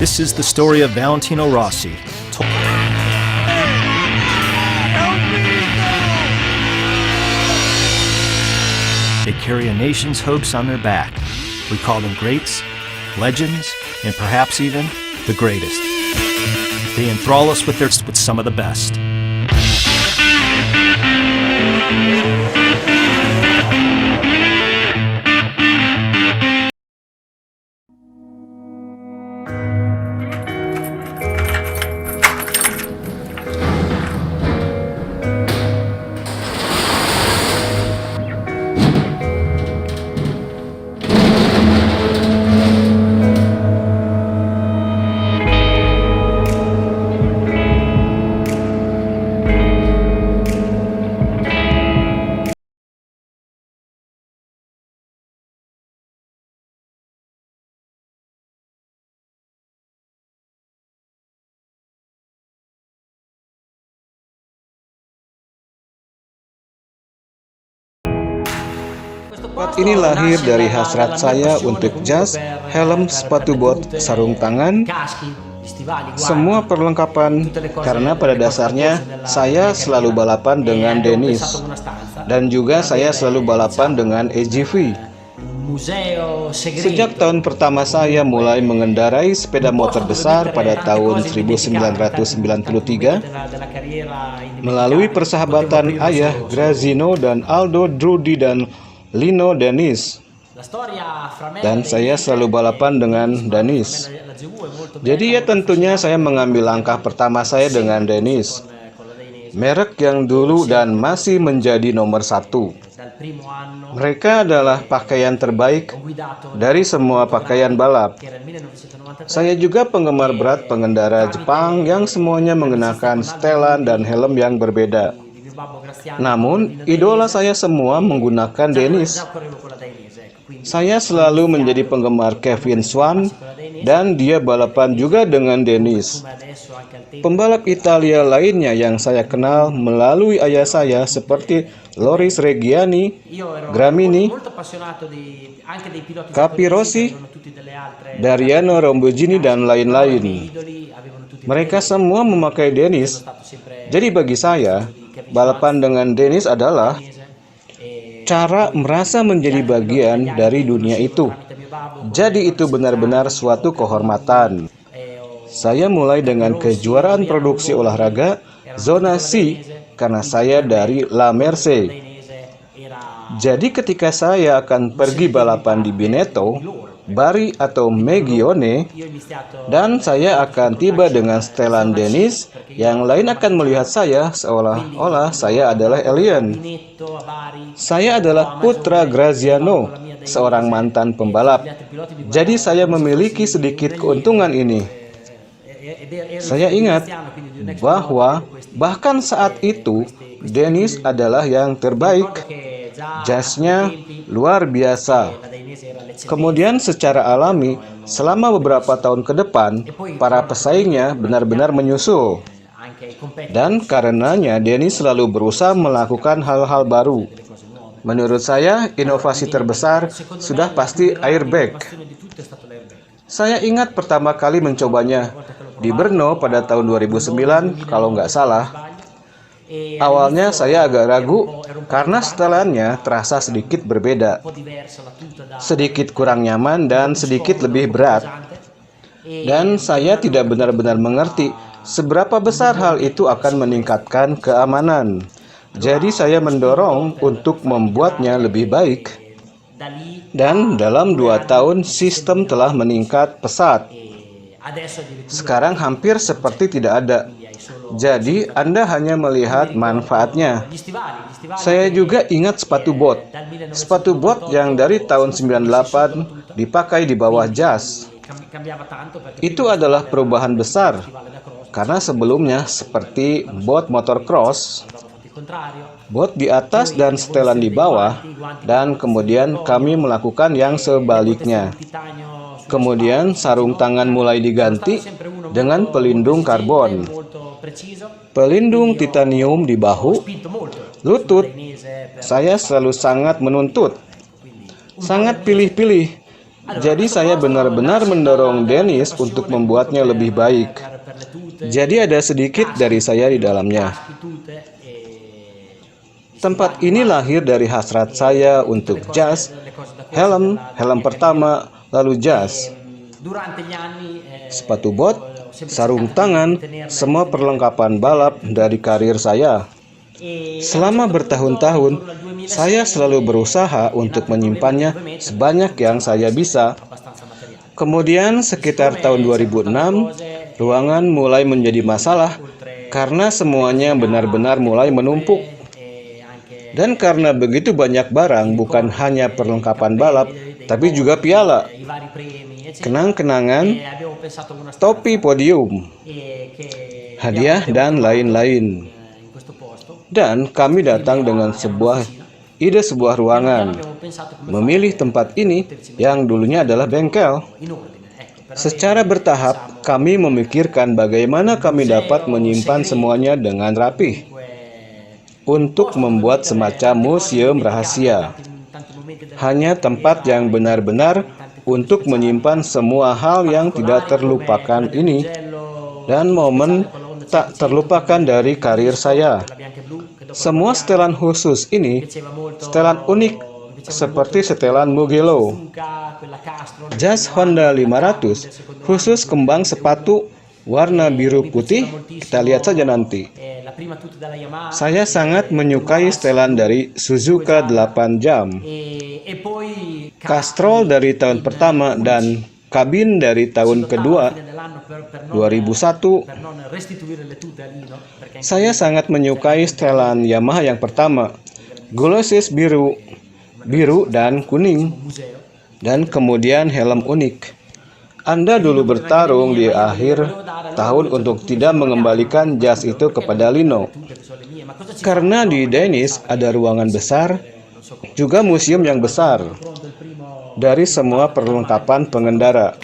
This is the story of Valentino Rossi. They carry a nation's hopes on their back. We call them greats, legends, and perhaps even the greatest. They enthrall us with some of the best. Tempat ini lahir dari hasrat saya untuk jas, helm, sepatu bot, sarung tangan, semua perlengkapan, karena pada dasarnya saya selalu balapan dengan Dennis, dan juga saya selalu balapan dengan AGV. Sejak tahun pertama saya mulai mengendarai sepeda motor besar pada tahun 1993, melalui persahabatan ayah Graziano dan Aldo Drudi dan Lino Dennis, dan saya selalu balapan dengan Dennis. Jadi ya tentunya saya mengambil langkah pertama saya dengan Dennis, merek yang dulu dan masih menjadi nomor satu. Mereka adalah pakaian terbaik dari semua pakaian balap. Saya juga penggemar berat pengendara Jepang yang semuanya mengenakan setelan dan helm yang berbeda. Namun, idola saya semua menggunakan Dennis. Saya selalu menjadi penggemar Kevin Swan, dan dia balapan juga dengan Dennis. Pembalap Italia lainnya yang saya kenal melalui ayah saya seperti Loris Reggiani, Gramini, Capirossi, Dariano Rambogini, dan lain-lain. Mereka semua memakai Dennis. Jadi bagi saya, balapan dengan Dennis adalah cara merasa menjadi bagian dari dunia itu. Jadi itu benar-benar suatu kehormatan. Saya mulai dengan kejuaraan produksi olahraga Zona C karena saya dari La Merce. Jadi ketika saya akan pergi balapan di Veneto, Bari atau Meggione, dan saya akan tiba dengan setelan Dennis, yang lain akan melihat saya seolah-olah saya adalah alien. Saya adalah putra Graziano, seorang mantan pembalap. Jadi saya memiliki sedikit keuntungan ini. Saya ingat bahwa bahkan saat itu Dennis adalah yang terbaik. Jasnya luar biasa. Kemudian secara alami, selama beberapa tahun ke depan, para pesaingnya benar-benar menyusul. Dan karenanya Dennis selalu berusaha melakukan hal-hal baru. Menurut saya, inovasi terbesar sudah pasti airbag. Saya ingat pertama kali mencobanya di Brno pada tahun 2009, kalau nggak salah. Awalnya saya agak ragu karena setelannya terasa sedikit berbeda, sedikit kurang nyaman dan sedikit lebih berat. Dan saya tidak benar-benar mengerti seberapa besar hal itu akan meningkatkan keamanan. Jadi saya mendorong untuk membuatnya lebih baik. Dan dalam 2 tahun sistem telah meningkat pesat. Sekarang hampir seperti tidak ada. Jadi Anda hanya melihat manfaatnya. Saya juga ingat sepatu bot. Sepatu bot yang dari tahun 98 dipakai di bawah jas. Itu adalah perubahan besar. Karena sebelumnya seperti bot motocross, bot di atas dan setelan di bawah, dan kemudian kami melakukan yang sebaliknya. Kemudian sarung tangan mulai diganti dengan pelindung karbon, pelindung titanium di bahu, lutut. Saya selalu sangat menuntut, sangat pilih-pilih. Jadi saya benar-benar mendorong Dennis untuk membuatnya lebih baik. Jadi ada sedikit dari saya di dalamnya. Tempat ini lahir dari hasrat saya untuk jas, helm pertama, lalu jas, sepatu bot, sarung tangan, semua perlengkapan balap dari karir saya. Selama bertahun-tahun, saya selalu berusaha untuk menyimpannya sebanyak yang saya bisa. Kemudian sekitar tahun 2006, ruangan mulai menjadi masalah karena semuanya benar-benar mulai menumpuk. Dan karena begitu banyak barang, bukan hanya perlengkapan balap, tapi juga piala, kenang-kenangan, topi podium, hadiah, dan lain-lain. Dan kami datang dengan sebuah ruangan, memilih tempat ini yang dulunya adalah bengkel. Secara bertahap, kami memikirkan bagaimana kami dapat menyimpan semuanya dengan rapih untuk membuat semacam museum rahasia. Hanya tempat yang benar-benar untuk menyimpan semua hal yang tidak terlupakan ini dan momen tak terlupakan dari karir saya. Semua setelan khusus ini, setelan unik seperti setelan Mugello, jas Honda 500, khusus kembang sepatu warna biru putih, kita lihat saja nanti. Saya sangat menyukai setelan dari Suzuka 8 jam, Castrol dari tahun pertama, dan kabin dari tahun kedua, 2001. Saya sangat menyukai setelan Yamaha yang pertama, Glossis biru dan kuning, dan kemudian helm unik. Anda dulu bertarung di akhir tahun untuk tidak mengembalikan jas itu kepada Lino. Karena di Dennis ada ruangan besar, juga museum yang besar, dari semua perlengkapan pengendara.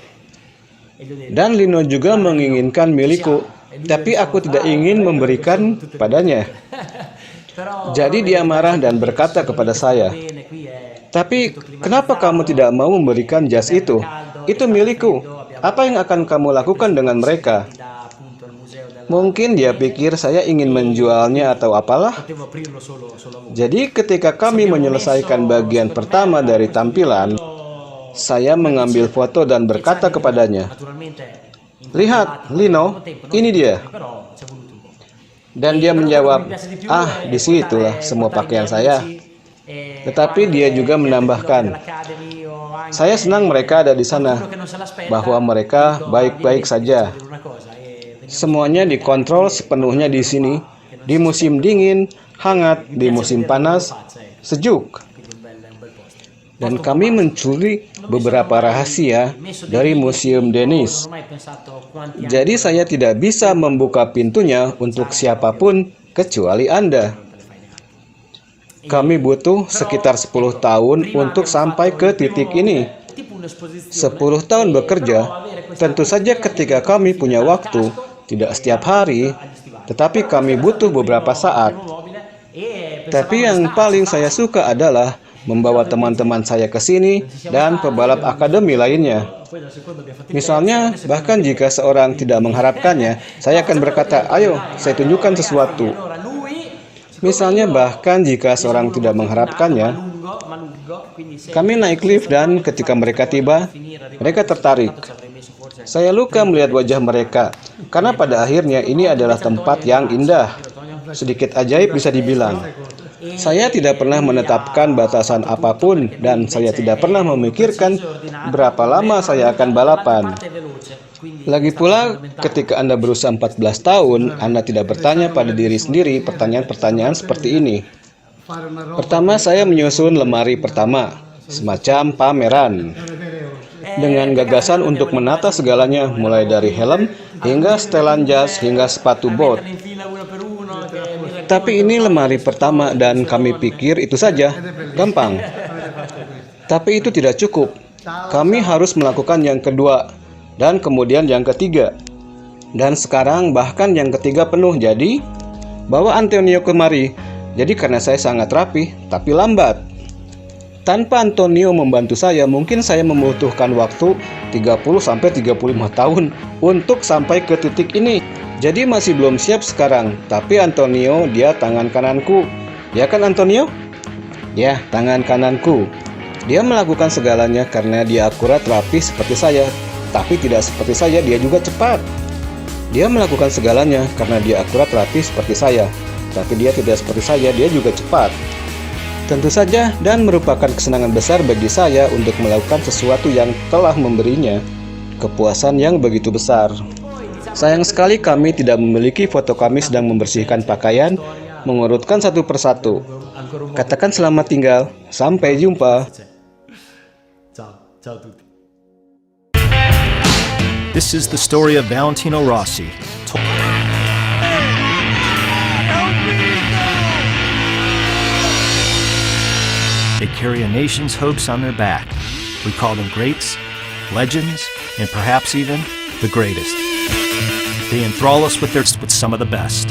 Dan Lino juga menginginkan milikku, tapi aku tidak ingin memberikan padanya. Jadi dia marah dan berkata kepada saya, "Tapi kenapa kamu tidak mau memberikan jas itu? Itu milikku. Apa yang akan kamu lakukan dengan mereka?" Mungkin dia pikir saya ingin menjualnya atau apalah. Jadi ketika kami menyelesaikan bagian pertama dari tampilan, saya mengambil foto dan berkata kepadanya, "Lihat, Lino, ini dia." Dan dia menjawab, disitulah semua pakaian saya." Tetapi dia juga menambahkan, "Saya senang mereka ada di sana, bahwa mereka baik-baik saja. Semuanya dikontrol sepenuhnya di sini, di musim dingin, hangat, di musim panas, sejuk." Dan kami mencuri beberapa rahasia dari Museum Dennis. Jadi saya tidak bisa membuka pintunya untuk siapapun kecuali Anda. Kami butuh sekitar 10 tahun untuk sampai ke titik ini. 10 tahun bekerja, tentu saja ketika kami punya waktu, tidak setiap hari, tetapi kami butuh beberapa saat. Tapi yang paling saya suka adalah membawa teman-teman saya ke sini dan pebalap akademi lainnya. Misalnya, bahkan jika seorang tidak mengharapkannya, saya akan berkata, "Ayo, saya tunjukkan sesuatu." Misalnya, bahkan jika seorang tidak mengharapkannya, kami naik lift dan ketika mereka tiba, mereka tertarik. Saya luka melihat wajah mereka, karena pada akhirnya ini adalah tempat yang indah. Sedikit ajaib bisa dibilang. Saya tidak pernah menetapkan batasan apapun dan saya tidak pernah memikirkan berapa lama saya akan balapan. Lagi pula, ketika Anda berusia 14 tahun, Anda tidak bertanya pada diri sendiri pertanyaan-pertanyaan seperti ini. Pertama, saya menyusun lemari pertama, semacam pameran, dengan gagasan untuk menata segalanya, mulai dari helm hingga setelan jas hingga sepatu bot. Tapi ini lemari pertama dan kami pikir itu saja, gampang. Tapi itu tidak cukup. Kami harus melakukan yang kedua dan kemudian yang ketiga. Dan sekarang bahkan yang ketiga penuh. Jadi, bawa Antonio kemari. Jadi karena saya sangat rapi, tapi lambat. Tanpa Antonio membantu saya, mungkin saya membutuhkan waktu 30-35 tahun untuk sampai ke titik ini. Jadi masih belum siap sekarang. Tapi Antonio, dia tangan kananku. Ya kan Antonio? Ya, tangan kananku. Dia melakukan segalanya karena dia akurat rapi seperti saya. Tapi tidak seperti saya, dia juga cepat. Dia melakukan segalanya karena dia akurat rapi seperti saya. Tapi dia tidak seperti saya, dia juga cepat. Tentu saja, dan merupakan kesenangan besar bagi saya untuk melakukan sesuatu yang telah memberinya kepuasan yang begitu besar. Sayang sekali kami tidak memiliki foto kami sedang membersihkan pakaian, mengurutkan satu persatu. Katakan selamat tinggal, sampai jumpa. This is the story of Valentino Rossi. They carry a nation's hopes on their back. We call them greats, legends, and perhaps even the greatest. They enthrall us with some of the best.